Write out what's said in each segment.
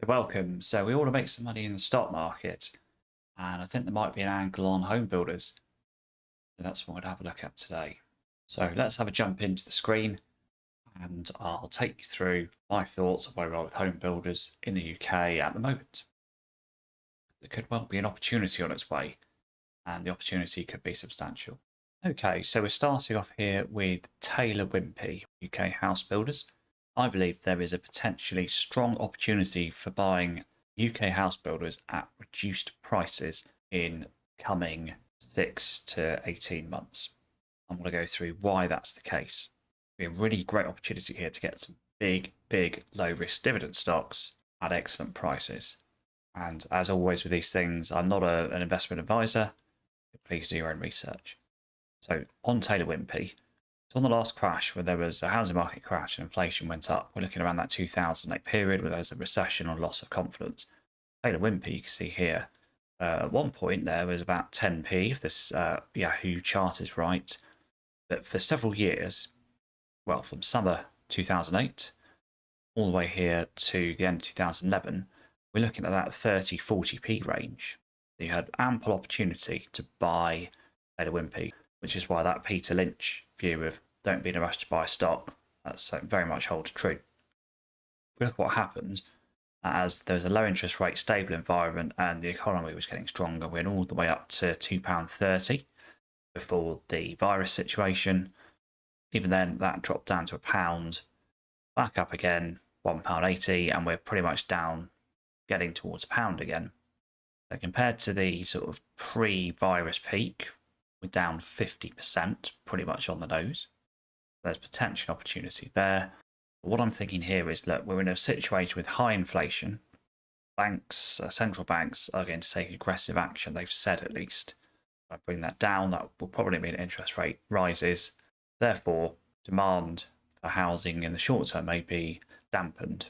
welcome. So we want to make some money in the stock market, and I think there might be an angle on home builders. So that's what we're going to have a look at today. So let's have a jump into the screen, and I'll take you through my thoughts of where we are with home builders in the UK at the moment. There could well be an opportunity on its way, and the opportunity could be substantial. Okay, so we're starting off here with Taylor Wimpey, UK house builders. I believe there is a potentially strong opportunity for buying UK house builders at reduced prices in coming 6 to 18 months. I'm going to go through why that's the case. It'll be a really great opportunity here to get some big, low risk dividend stocks at excellent prices. And as always with these things, I'm not an investment advisor. Please do your own research. So on Taylor Wimpey, so on the last crash, where there was a housing market crash and inflation went up, we're looking around that 2008 period where there was a recession or loss of confidence. Taylor Wimpey, you can see here, at one point there was about 10p, if this Yahoo chart is right. But for several years, well, from summer 2008 all the way here to the end of 2011, we're looking at that 30, 40p range. You had ample opportunity to buy Taylor Wimpey, which is why that Peter Lynch view of don't be in a rush to buy stock, that's very much holds true. If we look at what happened, as there was a low interest rate, stable environment, and the economy was getting stronger, we went all the way up to £2.30 before the virus situation. Even then, that dropped down to £1, back up again, £1.80, and we're pretty much down, getting towards £1 again. So compared to the sort of pre-virus peak, we're down 50%, pretty much on the nose. There's potential opportunity there. But what I'm thinking here is, look, we're in a situation with high inflation. Banks, central banks are going to take aggressive action, they've said at least. If I bring that down, that will probably mean interest rate rises. Therefore, demand for housing in the short term may be dampened.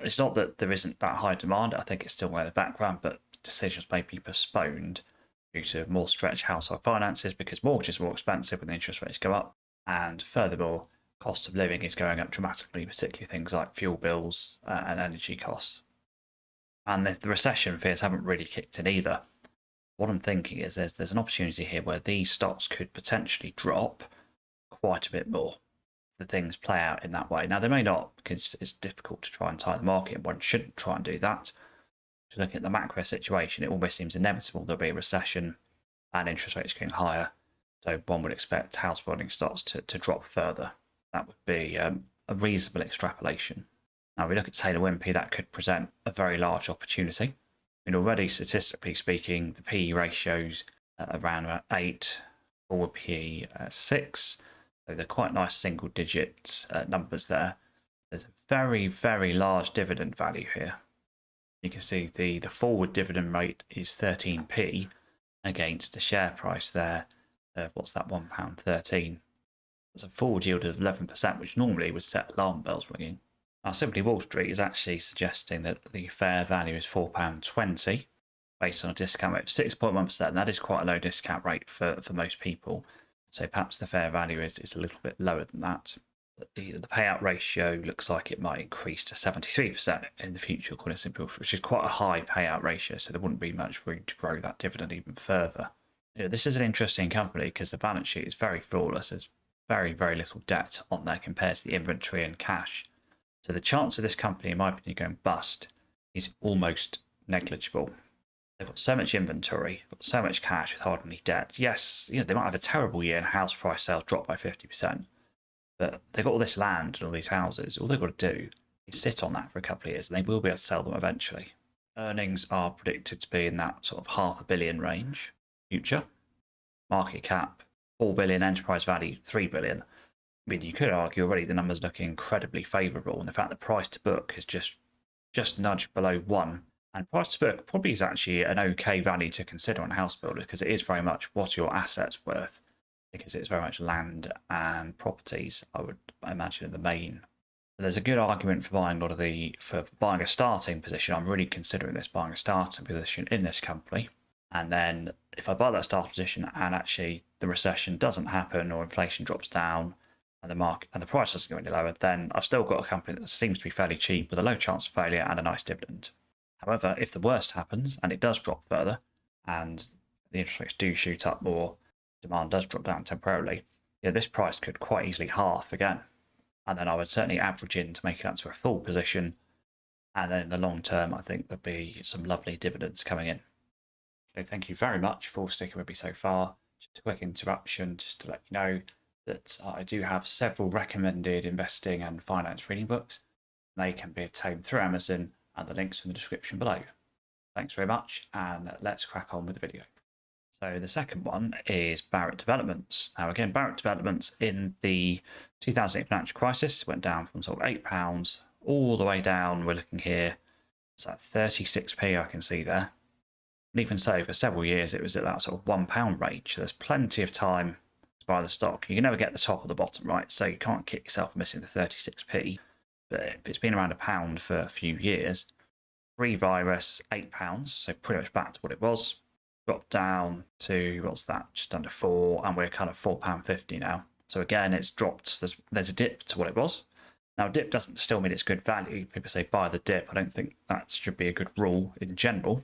It's not that there isn't that high demand, I think it's still in the background, but decisions may be postponed due to more stretched household finances because mortgages are more expensive when the interest rates go up. And furthermore, cost of living is going up dramatically, particularly things like fuel bills and energy costs. And the recession fears haven't really kicked in either. What I'm thinking is there's an opportunity here where these stocks could potentially drop quite a bit more if the things play out in that way. Now, they may not, because it's difficult to try and time the market, and one shouldn't try and do that. Just looking at the macro situation, it almost seems inevitable there'll be a recession and interest rates going higher. So one would expect house building stocks to drop further. That would be a reasonable extrapolation. Now, we look at Taylor Wimpey, that could present a very large opportunity. I mean, already statistically speaking, the PE ratios around about 8, forward PE 6. So they're quite nice single digit numbers there. There's a very large dividend value here. You can see the forward dividend rate is 13p against the share price there. What's that, £1.13? That's a forward yield of 11%, which normally would set alarm bells ringing. Now, Simply Wall Street is actually suggesting that the fair value is £4.20 based on a discount rate of 6.1%. And that is quite a low discount rate for most people. So perhaps the fair value is a little bit lower than that. The payout ratio looks like it might increase to 73% in the future, according to Simply, which is quite a high payout ratio, so there wouldn't be much room to grow that dividend even further. This is an interesting company because the balance sheet is very flawless. There's very little debt on there compared to the inventory and cash. So the chance of this company, in my opinion, going bust is almost negligible. They've got so much inventory, got so much cash with hardly any debt. Yes, they might have a terrible year and house price sales drop by 50%. But they've got all this land and all these houses. All they've got to do is sit on that for a couple of years and they will be able to sell them eventually. Earnings are predicted to be in that sort of £500 million range future. Market cap, 4 billion, enterprise value, 3 billion. I mean, you could argue already the numbers look incredibly favourable. And the fact the price to book is just nudged below 1. And price to book probably is actually an okay value to consider on house builders because it is very much what's your assets worth. Because it's very much land and properties, I would imagine, in the main. There's a good argument for buying a starting position. I'm really considering this, buying a starting position in this company. And then if I buy that starting position and actually the recession doesn't happen or inflation drops down, and the market and the price doesn't go any lower, then I've still got a company that seems to be fairly cheap with a low chance of failure and a nice dividend. However, if the worst happens and it does drop further and the interest rates do shoot up more, demand does drop down temporarily, this price could quite easily halve again. And then I would certainly average in to make it out to a full position. And then in the long term, I think there'll be some lovely dividends coming in. So thank you very much for sticking with me so far. Just a quick interruption just to let you know that I do have several recommended investing and finance reading books. They can be obtained through Amazon, and the links in the description below. Thanks very much, and let's crack on with the video. So the second one is Barratt Developments. Now again, Barratt Developments in the 2008 financial crisis went down from sort of £8 all the way down. We're looking here, it's at 36p I can see there. And even so, for several years it was at that sort of £1 range. So there's plenty of time to buy the stock. You can never get the top or the bottom, right? So you can't kick yourself for missing the 36p. But if it's been around £1 for a few years, pre-virus £8, so pretty much back to what it was. Dropped down to, what's that, just under 4, and we're kind of £4.50 now. So again, it's dropped. There's a dip to what it was. Now, a dip doesn't still mean it's good value. People say buy the dip. I don't think that should be a good rule in general.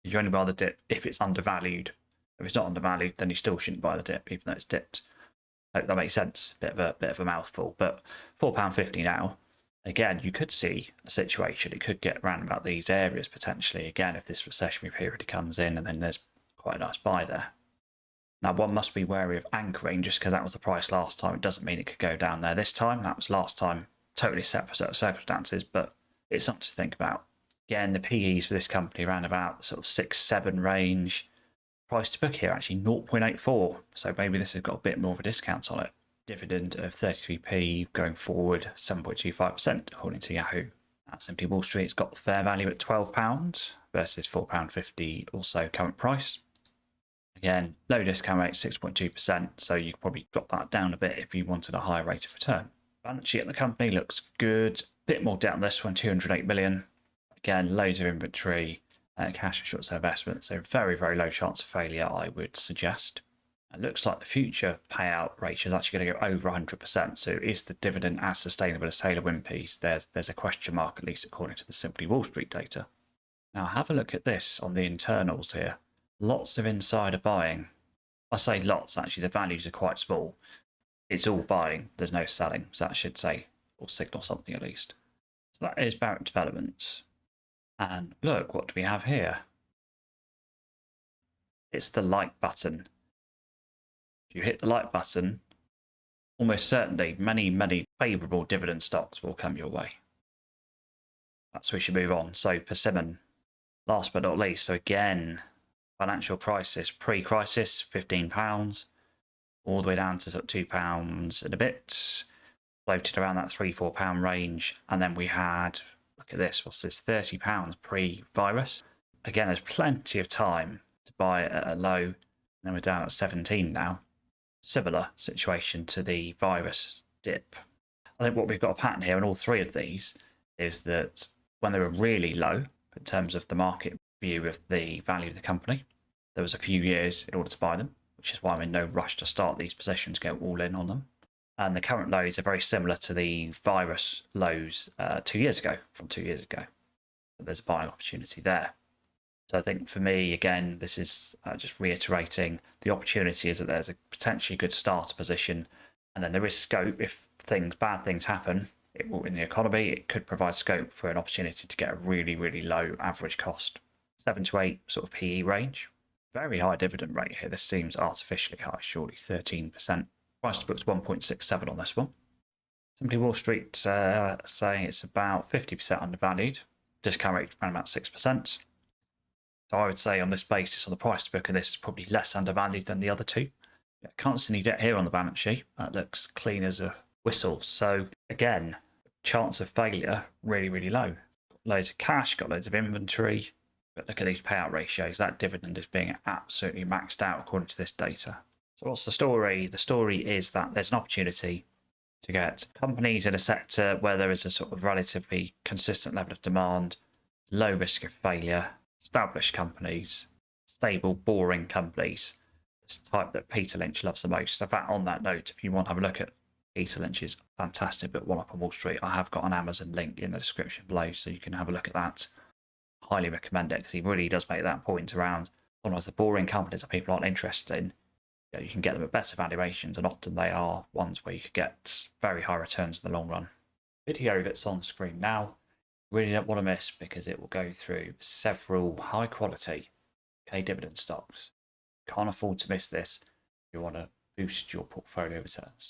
You only buy the dip if it's undervalued. If it's not undervalued, then you still shouldn't buy the dip, even though it's dipped. Hope that makes sense. Bit of a mouthful, but £4.50 now. Again, you could see a situation. It could get around about these areas potentially. Again, if this recessionary period comes in, and then there's quite a nice buy there. Now, one must be wary of anchoring. Just because that was the price last time, it doesn't mean it could go down there this time. That was last time, totally separate set of circumstances, but it's something to think about. Again, the PEs for this company around about sort of 6-7 range. Price to book here actually 0.84, so maybe this has got a bit more of a discount on it. Dividend of 33p going forward, 7.25% according to Yahoo. Simply Wall Street's got the fair value at £12 versus £4.50 also current price. Again, low discount rate, 6.2%, so you could probably drop that down a bit if you wanted a higher rate of return. Balance sheet at the company looks good. Bit more debt on this one, 208 million. Again, loads of inventory, cash and short-term investments, so very, very low chance of failure, I would suggest. It looks like the future payout ratio is actually going to go over 100%. So is the dividend as sustainable as Taylor Wimpey's? There's a question mark, at least according to the Simply Wall Street data. Now have a look at this on the internals here. Lots of insider buying. I say lots, actually the values are quite small. It's all buying, there's no selling. So that should say, or signal something at least. So that is Barratt Developments. And look, what do we have here? It's the like button. If you hit the like button, almost certainly many favourable dividend stocks will come your way. That's where we should move on. So Persimmon, last but not least. So again, financial crisis, pre-crisis, £15, all the way down to sort of £2 and a bit, floated around that £3-4 range. And then we had, look at this, what's this, £30 pre-virus. Again, there's plenty of time to buy at a low. And then we're down at 17 now. Similar situation to the virus dip. I think what we've got a pattern here in all three of these is that when they were really low in terms of the market view of the value of the company, there was a few years in order to buy them, which is why I'm in no rush to start these positions, go all in on them. And the current lows are very similar to the virus lows 2 years ago, from 2 years ago. So there's a buying opportunity there. So I think for me, again, this is just reiterating the opportunity is that there's a potentially good starter position, and then there is scope if bad things happen in the economy. It could provide scope for an opportunity to get a really low average cost, 7 to 8 sort of PE range. Very high dividend rate here. This seems artificially high, surely 13%. Price to book's 1.67 on this one. Simply Wall Street saying it's about 50% undervalued. Discount rate around about 6%. So I would say on this basis, on the price to book of this, is probably less undervalued than the other two. Can't see any debt here on the balance sheet. That looks clean as a whistle. So again, chance of failure really low. Got loads of cash, got loads of inventory. But look at these payout ratios. That dividend is being absolutely maxed out according to this data. So what's the story? The story is that there's an opportunity to get companies in a sector where there is a sort of relatively consistent level of demand, low risk of failure, established companies, stable, boring companies, this type that Peter Lynch loves the most. In fact, on that note, if you want to have a look at Peter Lynch is fantastic, but One Up on Wall Street, I have got an Amazon link in the description below, so you can have a look at that. Highly recommend it, because he really does make that point around sometimes the boring companies that people aren't interested in. You can get them at better valuations, and often they are ones where you could get very high returns in the long run. Video that's on screen now, really don't want to miss, because it will go through several high quality dividend stocks. Can't afford to miss this if you want to boost your portfolio returns.